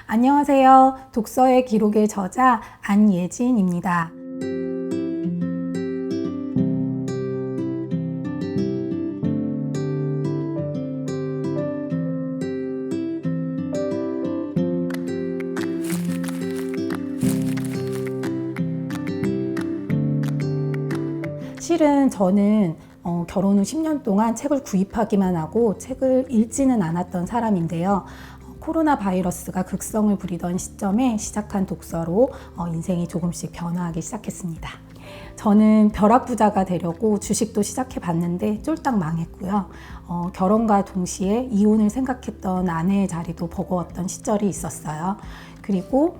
안녕하세요. 독서의 기록의 저자 안예진입니다. 실은 저는 결혼 후 10년 동안 책을 구입하기만 하고 책을 읽지는 않았던 사람인데요. 코로나 바이러스가 극성을 부리던 시점에 시작한 독서로 인생이 조금씩 변화하기 시작했습니다. 저는 벼락부자가 되려고 주식도 시작해 봤는데 쫄딱 망했고요. 결혼과 동시에 이혼을 생각했던 아내의 자리도 버거웠던 시절이 있었어요. 그리고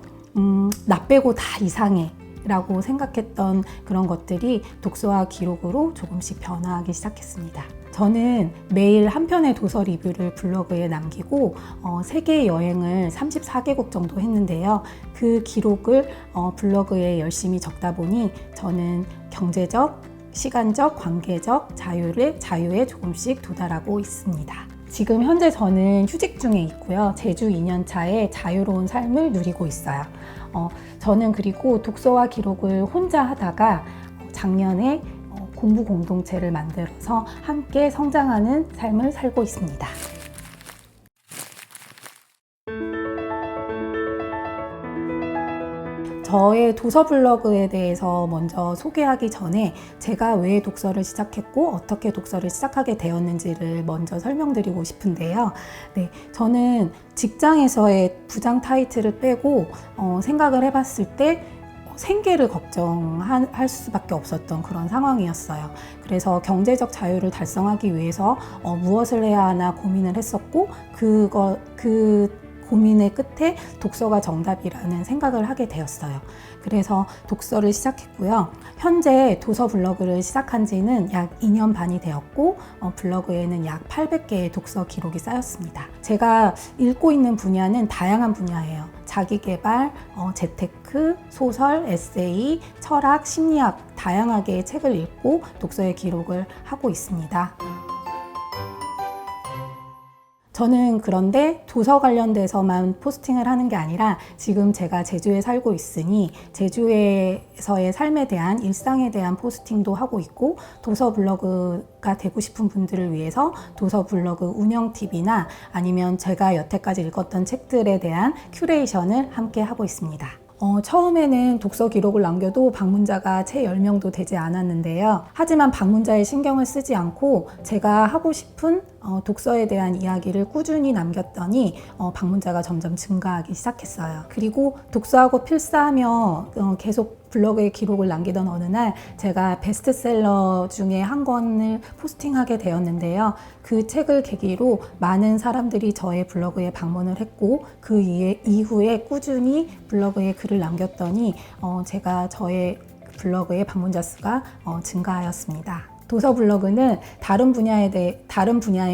나 빼고 다 이상해 라고 생각했던 그런 것들이 독서와 기록으로 조금씩 변화하기 시작했습니다. 저는 매일 한 편의 도서 리뷰를 블로그에 남기고 세계 여행을 34개국 정도 했는데요. 그 기록을 블로그에 열심히 적다 보니 저는 경제적, 시간적, 관계적 자유에 조금씩 도달하고 있습니다. 지금 현재 저는 휴직 중에 있고요. 제주 2년 차에 자유로운 삶을 누리고 있어요. 저는 그리고 독서와 기록을 혼자 하다가 작년에 공부 공동체를 만들어서 함께 성장하는 삶을 살고 있습니다. 저의 도서 블로그에 대해서 먼저 소개하기 전에 제가 왜 독서를 시작했고 어떻게 독서를 시작하게 되었는지를 먼저 설명드리고 싶은데요. 저는 직장에서의 부장 타이틀을 빼고 생각을 해봤을 때 생계를 걱정할 수밖에 없었던 그런 상황이었어요. 그래서 경제적 자유를 달성하기 위해서 무엇을 해야 하나 고민을 했었고 그 고민의 끝에 독서가 정답이라는 생각을 하게 되었어요. 그래서 독서를 시작했고요. 현재 도서 블로그를 시작한 지는 약 2년 반이 되었고 블로그에는 약 800개의 독서 기록이 쌓였습니다. 제가 읽고 있는 분야는 다양한 분야예요. 자기계발, 재테크, 소설, 에세이, 철학, 심리학 다양하게 책을 읽고 독서의 기록을 하고 있습니다. 저는 그런데 도서 관련돼서만 포스팅을 하는 게 아니라 지금 제가 제주에 살고 있으니 제주에서의 삶에 대한 일상에 대한 포스팅도 하고 있고 도서 블로그가 되고 싶은 분들을 위해서 도서 블로그 운영 팁이나 아니면 제가 여태까지 읽었던 책들에 대한 큐레이션을 함께 하고 있습니다. 처음에는 독서 기록을 남겨도 방문자가 채 10명도 되지 않았는데요. 하지만 방문자의 신경을 쓰지 않고 제가 하고 싶은 독서에 대한 이야기를 꾸준히 남겼더니 방문자가 점점 증가하기 시작했어요. 그리고 독서하고 필사하며 계속 블로그에 기록을 남기던 어느 날 제가 베스트셀러 중에 한 권을 포스팅하게 되었는데요. 그 책을 계기로 많은 사람들이 저의 블로그에 방문을 했고 그 이후에 꾸준히 블로그에 글을 남겼더니 제가 저의 블로그의 방문자 수가 증가하였습니다. 도서 블로그는 다른 분야에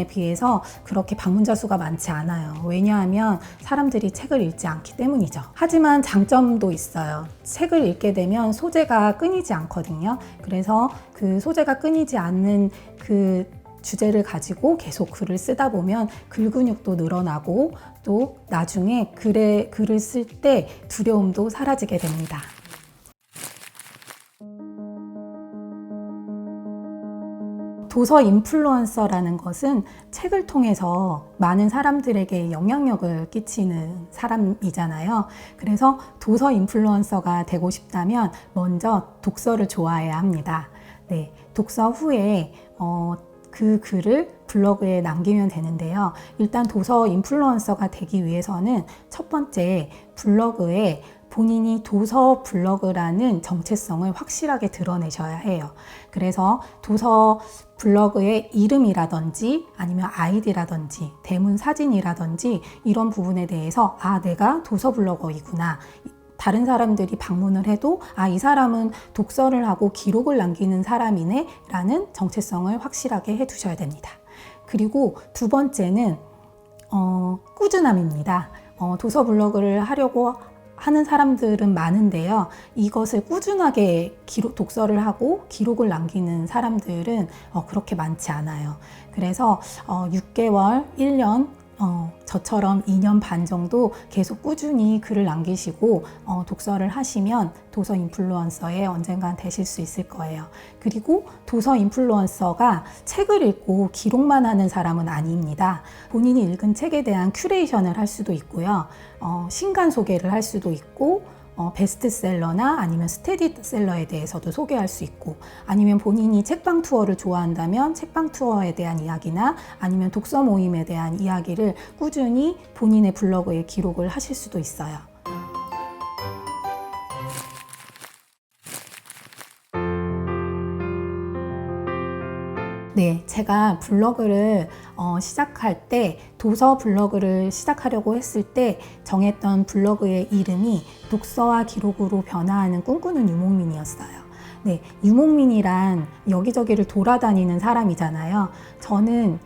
비해서 그렇게 방문자 수가 많지 않아요. 왜냐하면 사람들이 책을 읽지 않기 때문이죠. 하지만 장점도 있어요. 책을 읽게 되면 소재가 끊이지 않거든요. 그래서 그 소재가 끊이지 않는 그 주제를 가지고 계속 글을 쓰다 보면 글 근육도 늘어나고 또 나중에 글을 쓸 때 두려움도 사라지게 됩니다. 도서 인플루언서라는 것은 책을 통해서 많은 사람들에게 영향력을 끼치는 사람이잖아요. 그래서 도서 인플루언서가 되고 싶다면 먼저 독서를 좋아해야 합니다. 독서 후에 그 글을 블로그에 남기면 되는데요. 일단 도서 인플루언서가 되기 위해서는 첫 번째 블로그에 본인이 도서 블로그라는 정체성을 확실하게 드러내셔야 해요. 그래서 도서 블로그의 이름이라든지 아니면 아이디라든지 대문 사진이라든지 이런 부분에 대해서 내가 도서 블로거이구나. 다른 사람들이 방문을 해도 이 사람은 독서를 하고 기록을 남기는 사람이네 라는 정체성을 확실하게 해두셔야 됩니다. 그리고 두 번째는 꾸준함입니다. 도서 블로그를 하려고 하는 사람들은 많은데요. 이것을 꾸준하게 독서를 하고 기록을 남기는 사람들은 그렇게 많지 않아요. 그래서 6개월, 1년 저처럼 2년 반 정도 계속 꾸준히 글을 남기시고 독서를 하시면 도서 인플루언서에 언젠간 되실 수 있을 거예요. 그리고 도서 인플루언서가 책을 읽고 기록만 하는 사람은 아닙니다. 본인이 읽은 책에 대한 큐레이션을 할 수도 있고요. 신간 소개를 할 수도 있고 베스트셀러나 아니면 스테디셀러에 대해서도 소개할 수 있고, 아니면 본인이 책방 투어를 좋아한다면 책방 투어에 대한 이야기나 아니면 독서 모임에 대한 이야기를 꾸준히 본인의 블로그에 기록을 하실 수도 있어요. 네, 제가 블로그를 시작할 때, 도서 블로그를 시작하려고 했을 때 정했던 블로그의 이름이 독서와 기록으로 변화하는 꿈꾸는 유목민이었어요. 네, 유목민이란 여기저기를 돌아다니는 사람이잖아요. 저는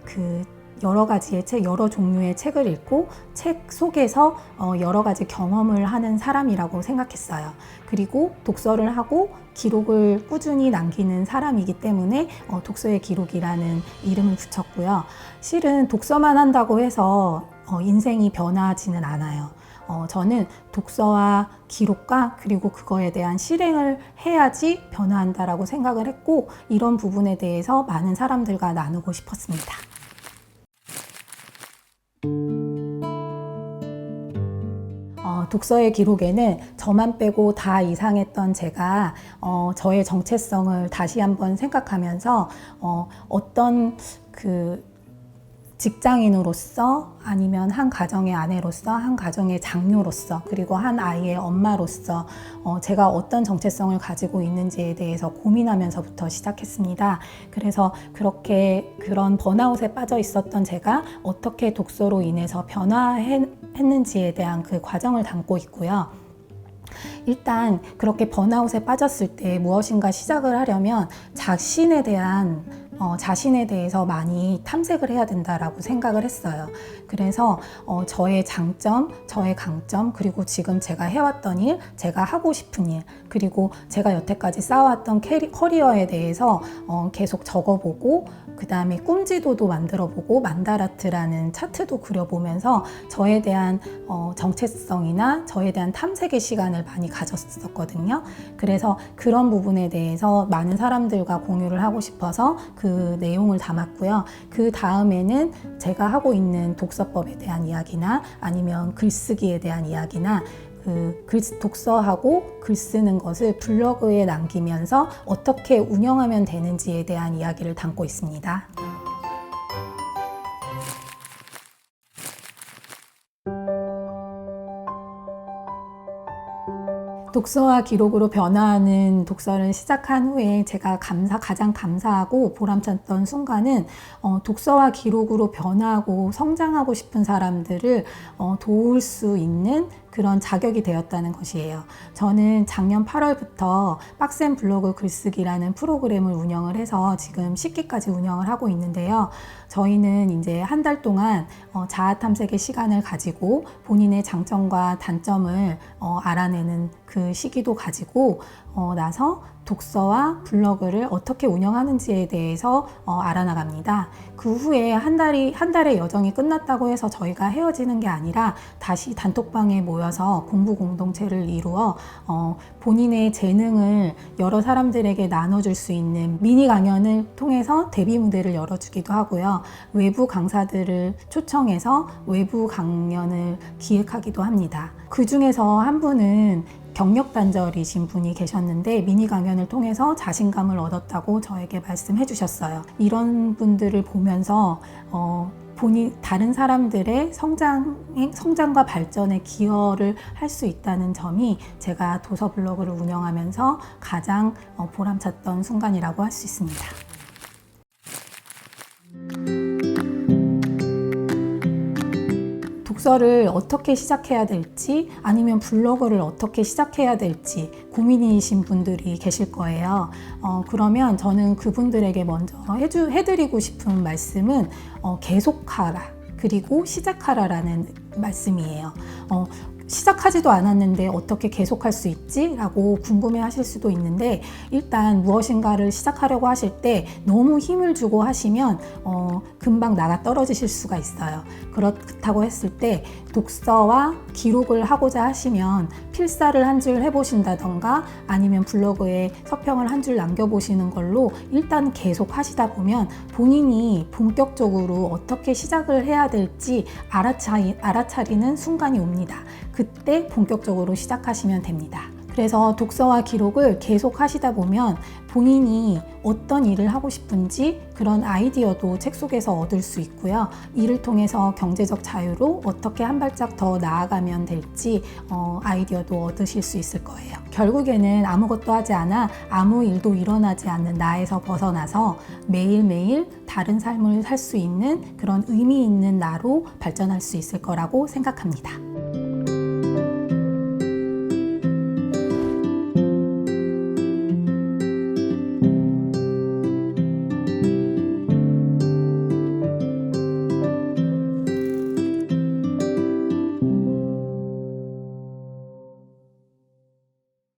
여러 가지의 책, 여러 종류의 책을 읽고 책 속에서 여러 가지 경험을 하는 사람이라고 생각했어요. 그리고 독서를 하고 기록을 꾸준히 남기는 사람이기 때문에 독서의 기록이라는 이름을 붙였고요. 실은 독서만 한다고 해서 인생이 변화하지는 않아요. 저는 독서와 기록과 그리고 그거에 대한 실행을 해야지 변화한다라고 생각을 했고, 이런 부분에 대해서 많은 사람들과 나누고 싶었습니다. 독서의 기록에는 저만 빼고 다 이상했던 제가 저의 정체성을 다시 한번 생각하면서 어떤 직장인으로서, 아니면 한 가정의 아내로서, 한 가정의 장녀로서, 그리고 한 아이의 엄마로서 제가 어떤 정체성을 가지고 있는지에 대해서 고민하면서부터 시작했습니다. 그래서 그런 번아웃에 빠져 있었던 제가 어떻게 독서로 인해서 변화했는지에 대한 그 과정을 담고 있고요. 일단 그렇게 번아웃에 빠졌을 때 무엇인가 시작을 하려면 자신에 대해서 많이 탐색을 해야 된다라고 생각을 했어요. 그래서 저의 장점, 저의 강점, 그리고 지금 제가 해왔던 일, 제가 하고 싶은 일, 그리고 제가 여태까지 쌓아왔던 커리어에 대해서 계속 적어보고, 그 다음에 꿈지도도 만들어보고 만다라트라는 차트도 그려보면서 저에 대한 정체성이나 저에 대한 탐색의 시간을 많이 가졌었거든요. 그래서 그런 부분에 대해서 많은 사람들과 공유를 하고 싶어서 그 내용을 담았고요. 그 다음에는 제가 하고 있는 독서법에 대한 이야기나 아니면 글쓰기에 대한 이야기나 독서하고 글 쓰는 것을 블로그에 남기면서 어떻게 운영하면 되는지에 대한 이야기를 담고 있습니다. 독서와 기록으로 변화하는 독서를 시작한 후에 제가 가장 감사하고 보람찼던 순간은 독서와 기록으로 변화하고 성장하고 싶은 사람들을 도울 수 있는 그런 자격이 되었다는 것이에요. 저는 작년 8월부터 빡센 블로그 글쓰기라는 프로그램을 운영을 해서 지금 10기까지 운영을 하고 있는데요. 저희는 이제 한 달 동안 자아 탐색의 시간을 가지고 본인의 장점과 단점을 알아내는 그 시기도 가지고 나서 독서와 블로그를 어떻게 운영하는지에 대해서 알아나갑니다. 그 후에 한 달의 여정이 끝났다고 해서 저희가 헤어지는 게 아니라 다시 단톡방에 모여서 공부 공동체를 이루어 본인의 재능을 여러 사람들에게 나눠줄 수 있는 미니 강연을 통해서 데뷔 무대를 열어주기도 하고요. 외부 강사들을 초청해서 외부 강연을 기획하기도 합니다. 그 중에서 한 분은 경력 단절이신 분이 계셨는데 미니 강연을 통해서 자신감을 얻었다고 저에게 말씀해 주셨어요. 이런 분들을 보면서 다른 사람들의 성장과 발전에 기여를 할 수 있다는 점이 제가 도서 블로그를 운영하면서 가장 보람찼던 순간이라고 할 수 있습니다. 독서를 어떻게 시작해야 될지, 아니면 블로그를 어떻게 시작해야 될지 고민이신 분들이 계실 거예요. 그러면 저는 그분들에게 먼저 해드리고 싶은 말씀은 계속하라, 그리고 시작하라라는 말씀이에요. 시작하지도 않았는데 어떻게 계속할 수 있지? 라고 궁금해 하실 수도 있는데, 일단 무엇인가를 시작하려고 하실 때 너무 힘을 주고 하시면 금방 나가 떨어지실 수가 있어요. 그렇다고 했을 때 독서와 기록을 하고자 하시면 필사를 한 줄 해보신다던가 아니면 블로그에 서평을 한 줄 남겨보시는 걸로 일단 계속 하시다 보면 본인이 본격적으로 어떻게 시작을 해야 될지 알아차리는 순간이 옵니다. 그때 본격적으로 시작하시면 됩니다. 그래서 독서와 기록을 계속 하시다 보면 본인이 어떤 일을 하고 싶은지 그런 아이디어도 책 속에서 얻을 수 있고요. 이를 통해서 경제적 자유로 어떻게 한 발짝 더 나아가면 될지 아이디어도 얻으실 수 있을 거예요. 결국에는 아무것도 하지 않아 아무 일도 일어나지 않는 나에서 벗어나서 매일매일 다른 삶을 살 수 있는 그런 의미 있는 나로 발전할 수 있을 거라고 생각합니다.